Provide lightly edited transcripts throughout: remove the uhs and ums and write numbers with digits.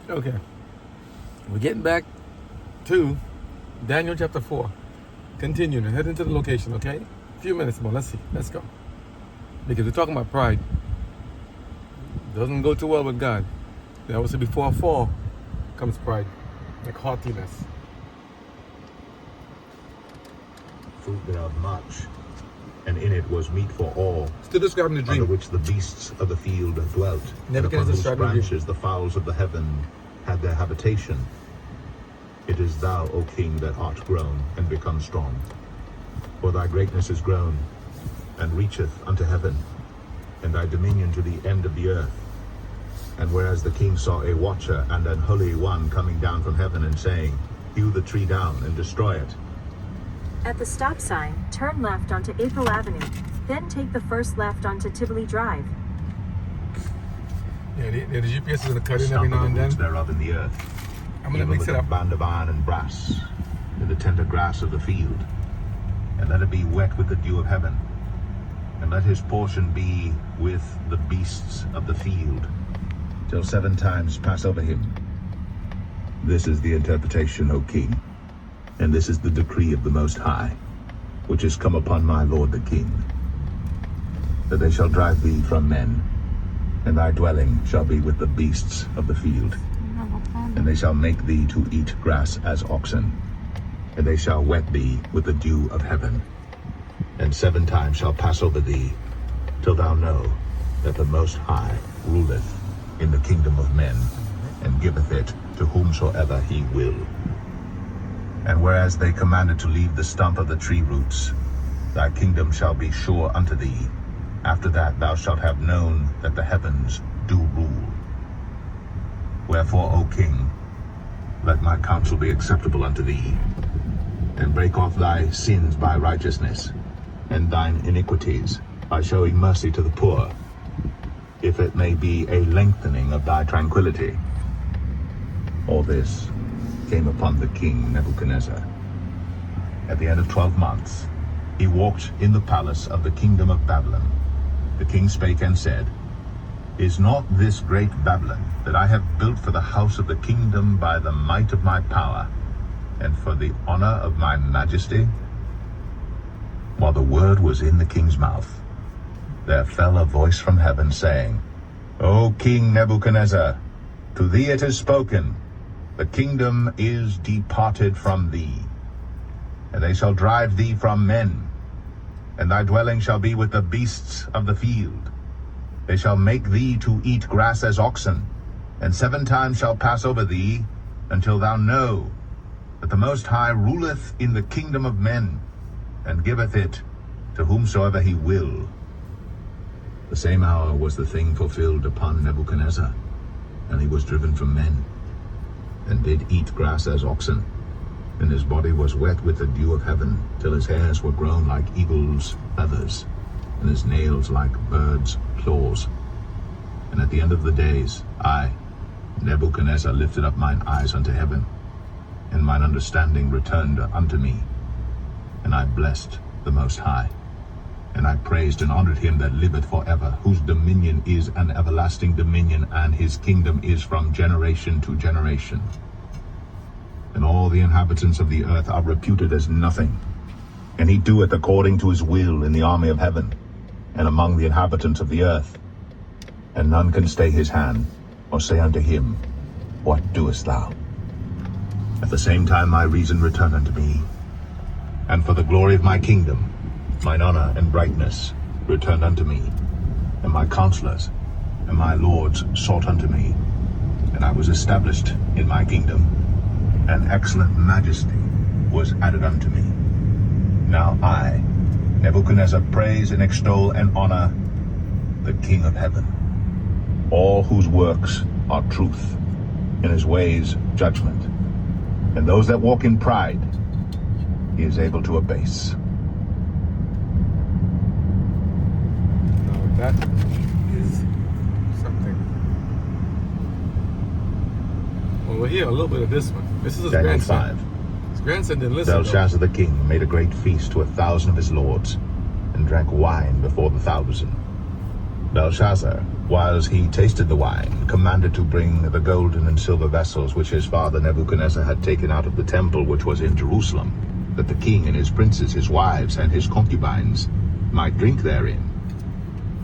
Okay. We're getting back to Daniel chapter 4. Continuing and heading to the location, okay? A few minutes more. Let's see. Let's go. Because we're talking about pride. Doesn't go too well with God. They always say before a fall comes pride, like haughtiness. Fruit thereof much, and in it was meat for all, Still describing the under dream. which the beasts of the field dwelt, and upon Nebuchadnezzar whose described the dream. branches the fowls of the heaven had their habitation. It is thou, O King, that art grown and become strong. For thy greatness is grown, and reacheth unto heaven, and thy dominion to the end of the earth. And whereas the king saw a watcher and an holy one coming down from heaven, and saying, Hew the tree down and destroy it. At the stop sign, turn left onto April Avenue, then take the first left onto Tivoli Drive. Yeah, the GPS is going to cut in Stump every now of and the then. roots thereof in the earth, I'm going to even mix with it a up. band of iron and brass, in the tender grass of the field. And let it be wet with the dew of heaven. And let his portion be with the beasts of the field, till 7 times pass over him. This is the interpretation, O King, and this is the decree of the Most High, which is come upon my lord the king, that they shall drive thee from men, and thy dwelling shall be with the beasts of the field. And they shall make thee to eat grass as oxen, and they shall wet thee with the dew of heaven. And 7 times shall pass over thee, till thou know that the Most High ruleth in the kingdom of men, and giveth it to whomsoever he will. And whereas they commanded to leave the stump of the tree roots, thy kingdom shall be sure unto thee. After that thou shalt have known that the heavens do rule. Wherefore, O King, let my counsel be acceptable unto thee, and break off thy sins by righteousness, and thine iniquities by showing mercy to the poor, if it may be a lengthening of thy tranquility. All this came upon the king Nebuchadnezzar. At the end of 12 months, he walked in the palace of the kingdom of Babylon. The king spake and said, Is not this great Babylon, that I have built for the house of the kingdom by the might of my power, and for the honor of my majesty? While the word was in the king's mouth, there fell a voice from heaven, saying, O King Nebuchadnezzar, to thee it is spoken, the kingdom is departed from thee, and they shall drive thee from men, and thy dwelling shall be with the beasts of the field. They shall make thee to eat grass as oxen, and 7 times shall pass over thee, until thou know that the Most High ruleth in the kingdom of men, and giveth it to whomsoever he will. The same hour was the thing fulfilled upon Nebuchadnezzar, and he was driven from men, and did eat grass as oxen, and his body was wet with the dew of heaven, till his hairs were grown like eagle's feathers, and his nails like birds' claws. And at the end of the days, I, Nebuchadnezzar, lifted up mine eyes unto heaven, and mine understanding returned unto me, and I blessed the Most High. And I praised and honored him that liveth forever, whose dominion is an everlasting dominion, and his kingdom is from generation to generation. And all the inhabitants of the earth are reputed as nothing. And he doeth according to his will in the army of heaven, and among the inhabitants of the earth. And none can stay his hand, or say unto him, What doest thou? At the same time my reason returned unto me, and for the glory of my kingdom, mine honor and brightness returned unto me, and my counselors and my lords sought unto me, and I was established in my kingdom, and excellent majesty was added unto me. Now I, Nebuchadnezzar, praise and extol and honor the King of heaven, all whose works are truth, and his ways judgment, and those that walk in pride he is able to abase. That is something. Well, we'll hear a little bit of this one. This is his Daniel grandson. 5. His grandson didn't listen. Belshazzar the king made a great feast to 1,000 of his lords, and drank wine before the 1,000. Belshazzar whiles he tasted the wine, commanded to bring the golden and silver vessels which his father Nebuchadnezzar had taken out of the temple which was in Jerusalem, that the king and his princes, his wives, and his concubines might drink therein.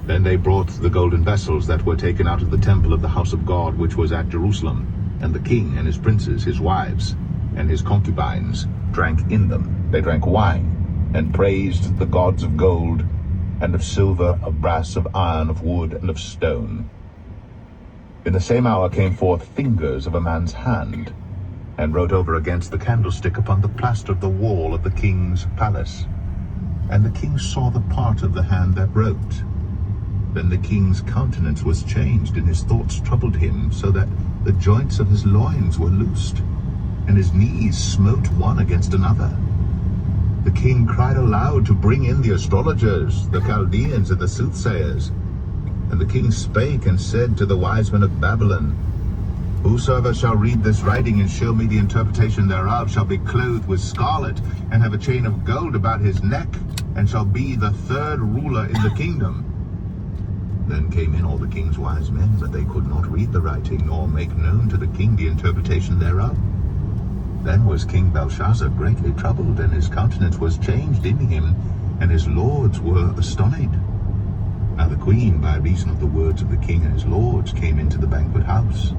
Then they brought the golden vessels that were taken out of the temple of the house of God which was at Jerusalem, and the king and his princes, his wives, and his concubines drank in them. They drank wine, and praised the gods of gold, and of silver, of brass, of iron, of wood, and of stone. In the same hour came forth fingers of a man's hand, and wrote over against the candlestick upon the plaster of the wall of the king's palace. And the king saw the part of the hand that wrote. Then the king's countenance was changed, and his thoughts troubled him, so that the joints of his loins were loosed, and his knees smote one against another. The king cried aloud to bring in the astrologers, the Chaldeans, and the soothsayers. And the king spake and said to the wise men of Babylon, Whosoever shall read this writing and show me the interpretation thereof shall be clothed with scarlet, and have a chain of gold about his neck, and shall be the third ruler in the kingdom. Then came in all the king's wise men, but they could not read the writing, nor make known to the king the interpretation thereof. Then was King Belshazzar greatly troubled, and his countenance was changed in him, and his lords were astonished. Now the queen, by reason of the words of the king and his lords, came into the banquet house.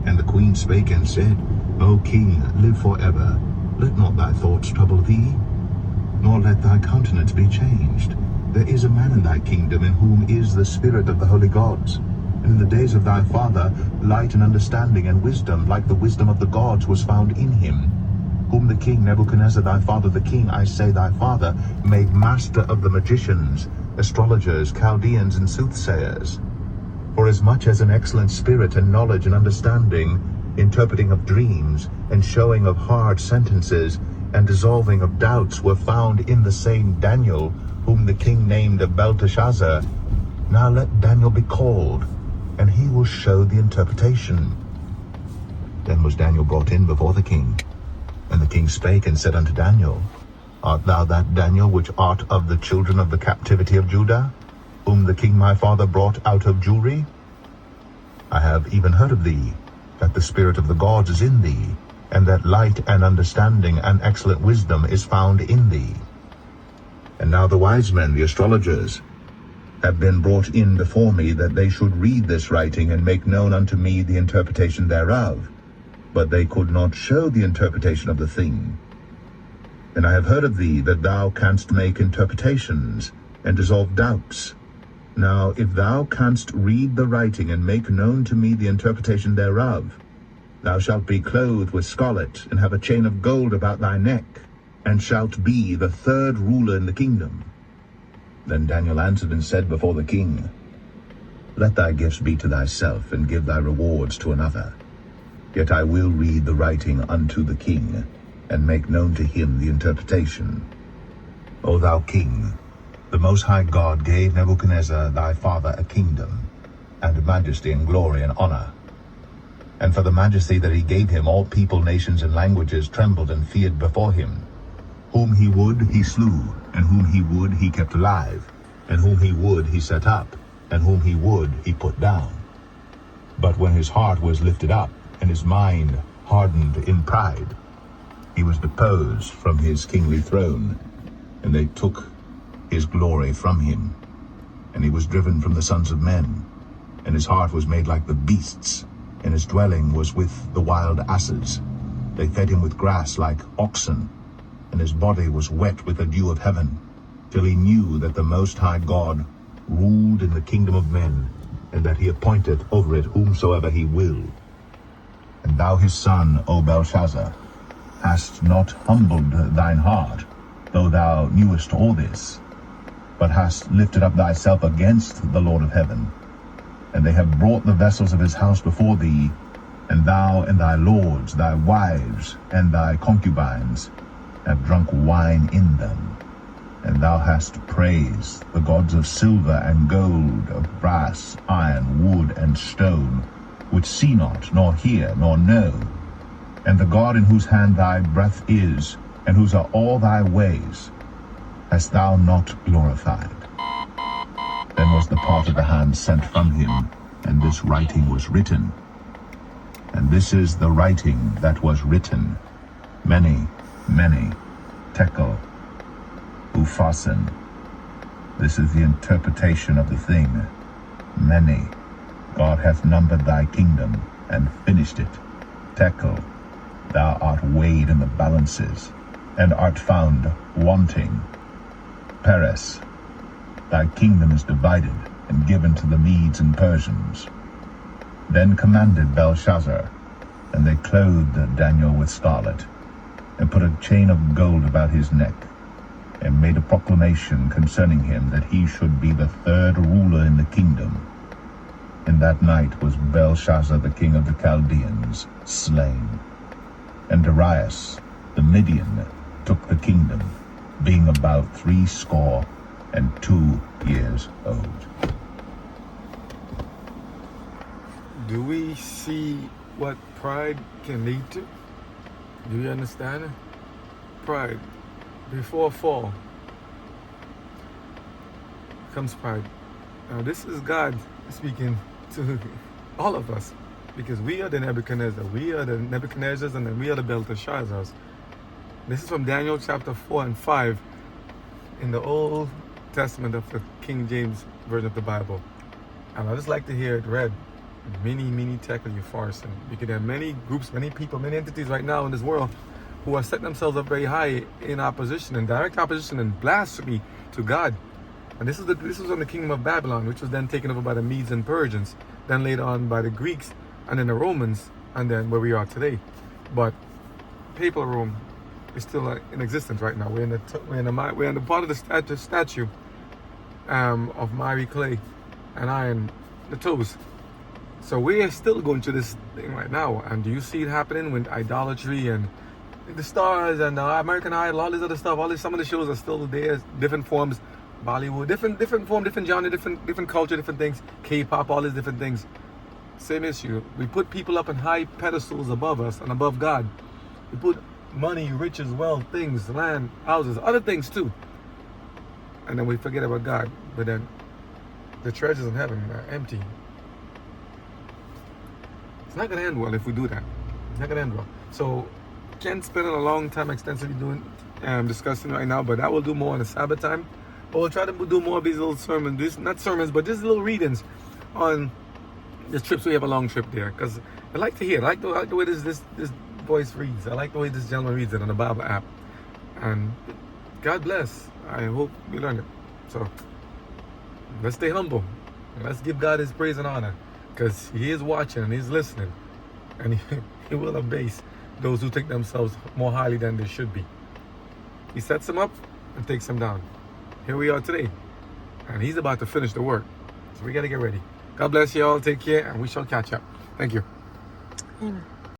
And the queen spake and said, O king, live forever. Let not thy thoughts trouble thee, nor let thy countenance be changed. There is a man in thy kingdom in whom is the spirit of the holy gods. And in the days of thy father, light and understanding and wisdom, like the wisdom of the gods, was found in him, whom the king Nebuchadnezzar thy father, the king, I say thy father, made master of the magicians, astrologers, Chaldeans, and soothsayers. For as much as an excellent spirit and knowledge and understanding, interpreting of dreams, and showing of hard sentences, and dissolving of doubts were found in the same Daniel, whom the king named Belteshazzar. Now let Daniel be called, and he will show the interpretation. Then was Daniel brought in before the king. And the king spake and said unto Daniel, Art thou that Daniel which art of the children of the captivity of Judah, whom the king my father brought out of Jewry? I have even heard of thee, that the spirit of the gods is in thee, and that light and understanding and excellent wisdom is found in thee. And now the wise men, the astrologers, have been brought in before me, that they should read this writing and make known unto me the interpretation thereof. But they could not show the interpretation of the thing. And I have heard of thee, that thou canst make interpretations, and dissolve doubts. Now if thou canst read the writing, and make known to me the interpretation thereof, thou shalt be clothed with scarlet, and have a chain of gold about thy neck, and shalt be the third ruler in the kingdom. Then Daniel answered and said before the king, Let thy gifts be to thyself, and give thy rewards to another. Yet I will read the writing unto the king, and make known to him the interpretation. O thou king, the Most High God gave Nebuchadnezzar thy father a kingdom, and majesty, and glory, and honor. And for the majesty that he gave him, all people, nations, and languages trembled and feared before him. Whom he would, he slew, and whom he would, he kept alive, and whom he would, he set up, and whom he would, he put down. But when his heart was lifted up, and his mind hardened in pride, he was deposed from his kingly throne, and they took his glory from him. And he was driven from the sons of men, and his heart was made like the beasts, and his dwelling was with the wild asses. They fed him with grass like oxen, and his body was wet with the dew of heaven, till he knew that the Most High God ruled in the kingdom of men, and that he appointed over it whomsoever he willed. And thou his son, O Belshazzar, hast not humbled thine heart, though thou knewest all this, but hast lifted up thyself against the Lord of heaven. And they have brought the vessels of his house before thee, and thou and thy lords, thy wives, and thy concubines have drunk wine in them. And thou hast praised the gods of silver and gold, of brass, iron, wood, and stone, which see not, nor hear, nor know. And the God in whose hand thy breath is, and whose are all thy ways, hast thou not glorified. Then was the part of the hand sent from him, and this writing was written. And this is the writing that was written. Many, many, tekel, uphasin. This is the interpretation of the thing. Many. God hath numbered thy kingdom, and finished it. Tekel, thou art weighed in the balances, and art found wanting. Peres, thy kingdom is divided, and given to the Medes and Persians. Then commanded Belshazzar, and they clothed Daniel with scarlet, and put a chain of gold about his neck, and made a proclamation concerning him that he should be the third ruler in the kingdom. In that night was Belshazzar the king of the Chaldeans slain. And Darius the Median took the kingdom, being about 62 years old. Do we see what pride can lead to? Do you understand? Pride. Before fall comes pride. Now this is God speaking to all of us, because we are the Nebuchadnezzar, we are the Nebuchadnezzars, and then we are the Belteshazzars. This is from Daniel chapter 4 and 5 in the Old Testament of the King James Version of the Bible. And I just like to hear it read. Many tekel upharsin. Because there are many groups, many people, many entities right now in this world who are setting themselves up very high in opposition, in direct opposition and blasphemy to God. And this was on the kingdom of Babylon, which was then taken over by the Medes and Persians, then later on by the Greeks, and then the Romans, and then where we are today. But papal Rome is still in existence right now. We're in the part of the statue of miry clay and iron, the toes. So we are still going through this thing right now. And do you see it happening with idolatry and the stars and American Idol, all this other stuff? Some of the shows are still there, different forms, Bollywood, different form, different genre, different culture, different things, K-pop, all these different things. Same issue. We put people up in high pedestals above us and above God. We put money, riches, wealth, things, land, houses, other things too. And then we forget about God. But then the treasures in heaven are empty. It's not going to end well if we do that. It's not going to end well. So, can't spend a long time extensively discussing right now, but I will do more on the Sabbath time. But we'll try to do more of these little sermons, not sermons, but just little readings on the trips. We have a long trip there, because I like to hear it. I like the way this voice reads. I like the way this gentleman reads it on the Bible app. And God bless. I hope we learn it. So, let's stay humble. Let's give God his praise and honor, because he is watching and he's listening, and he will abase those who take themselves more highly than they should be. He sets them up and takes them down. Here we are today, and he's about to finish the work. So we got to get ready. God bless you all. Take care, and we shall catch up. Thank you. Amen.